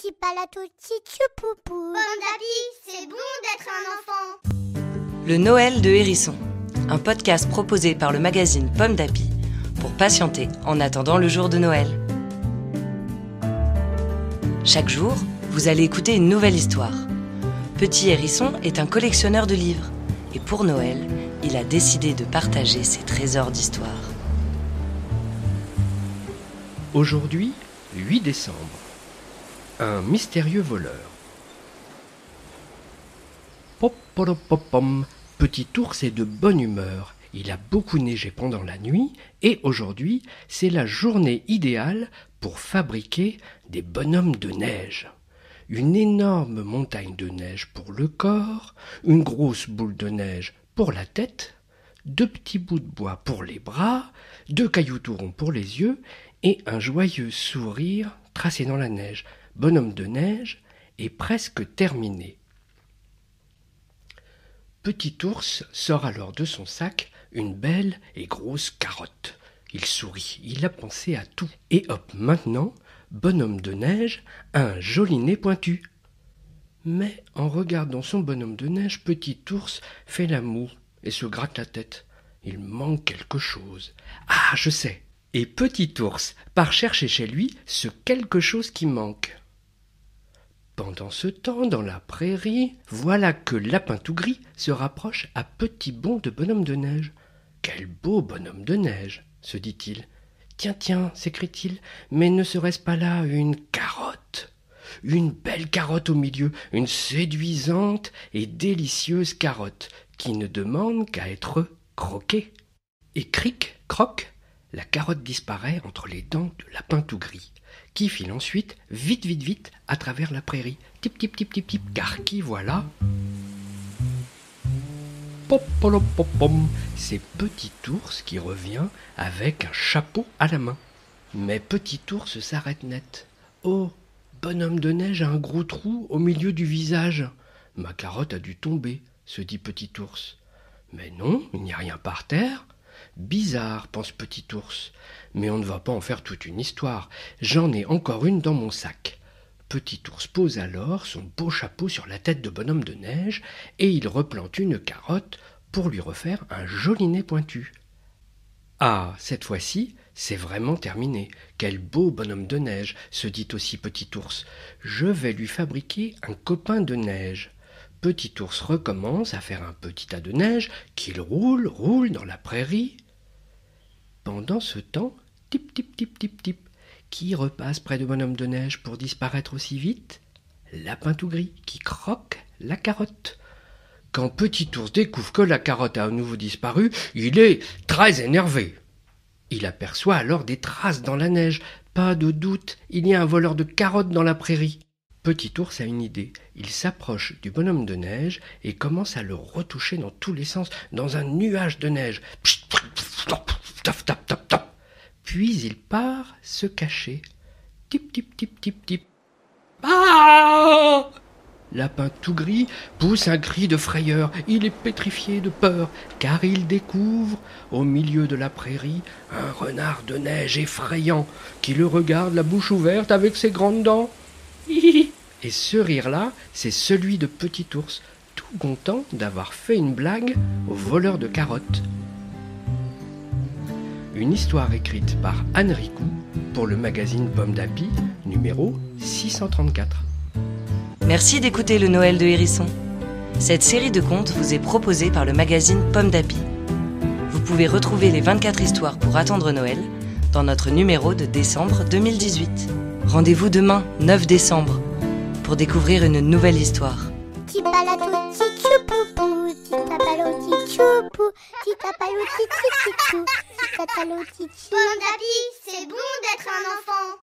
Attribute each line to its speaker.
Speaker 1: Petit palato, petit choupoupou.
Speaker 2: Pomme d'Api, c'est bon d'être un enfant.
Speaker 3: Le Noël de Hérisson, un podcast proposé par le magazine Pomme d'Api pour patienter en attendant le jour de Noël. Chaque jour, vous allez écouter une nouvelle histoire. Petit Hérisson est un collectionneur de livres et pour Noël, il a décidé de partager ses trésors d'histoire.
Speaker 4: Aujourd'hui, 8 décembre. Un mystérieux voleur. Pop-pop-pop-pom. Petit ours est de bonne humeur. Il a beaucoup neigé pendant la nuit et aujourd'hui, c'est la journée idéale pour fabriquer des bonhommes de neige. Une énorme montagne de neige pour le corps, une grosse boule de neige pour la tête, 2 petits bouts de bois pour les bras, 2 cailloux tout ronds pour les yeux et un joyeux sourire tracé dans la neige. Bonhomme de neige est presque terminé. Petit ours sort alors de son sac une belle et grosse carotte. Il sourit, il a pensé à tout. Et hop, maintenant, bonhomme de neige a un joli nez pointu. Mais en regardant son bonhomme de neige, petit ours fait la moue et se gratte la tête. Il manque quelque chose. Ah, je sais. Et petit ours part chercher chez lui ce quelque chose qui manque. Pendant ce temps, dans la prairie, voilà que Lapin tout gris se rapproche à petit bond de bonhomme de neige. « Quel beau bonhomme de neige !» se dit-il. « Tiens, tiens !» s'écrie-t-il, « mais ne serait-ce pas là une carotte ? Une belle carotte au milieu, une séduisante et délicieuse carotte qui ne demande qu'à être croquée. » Et cric, croc, la carotte disparaît entre les dents de Lapin tout gris, qui file ensuite vite, vite, vite à travers la prairie. Tip, tip, tip, tip, tip, car qui voilà ? Pop, pop, pop, pom. C'est Petit ours qui revient avec un chapeau à la main. Mais Petit ours s'arrête net. Oh, bonhomme de neige a un gros trou au milieu du visage. Ma carotte a dû tomber, se dit Petit ours. Mais non, il n'y a rien par terre. Bizarre, pense Petit ours, mais on ne va pas en faire toute une histoire. J'en ai encore une dans mon sac. Petit ours pose alors son beau chapeau sur la tête de bonhomme de neige et il replante une carotte pour lui refaire un joli nez pointu. Ah, cette fois-ci, c'est vraiment terminé. Quel beau bonhomme de neige, se dit aussi Petit ours. Je vais lui fabriquer un copain de neige. Petit ours recommence à faire un petit tas de neige qu'il roule dans la prairie. Pendant ce temps, tip, tip, tip, tip, tip, qui repasse près de bonhomme de neige pour disparaître aussi vite ? Lapin tout gris qui croque la carotte. Quand Petit ours découvre que la carotte a à nouveau disparu, il est très énervé. Il aperçoit alors des traces dans la neige. Pas de doute, il y a un voleur de carottes dans la prairie. Petit ours a une idée. Il s'approche du bonhomme de neige et commence à le retoucher dans tous les sens, dans un nuage de neige. Puis il part se cacher. Tip, tip, tip, tip, tip. Ah ! Lapin tout gris pousse un cri de frayeur. Il est pétrifié de peur, car il découvre, au milieu de la prairie, un renard de neige effrayant qui le regarde la bouche ouverte avec ses grandes dents. Et ce rire-là, c'est celui de Petit ours, tout content d'avoir fait une blague au voleur de carottes. Une histoire écrite par Anne Ricou pour le magazine Pomme d'Api, numéro 634.
Speaker 3: Merci d'écouter le Noël de Hérisson. Cette série de contes vous est proposée par le magazine Pomme d'Api. Vous pouvez retrouver les 24 histoires pour attendre Noël dans notre numéro de décembre 2018. Rendez-vous demain, 9 décembre, pour découvrir une nouvelle histoire.
Speaker 1: Petit palato, petit choupoupou. Petit tapalo, petit choupou. Petit tapalo, petit chouchou. Petit tapalo, petit chou.
Speaker 2: Pomme d'Api, c'est bon d'être un enfant.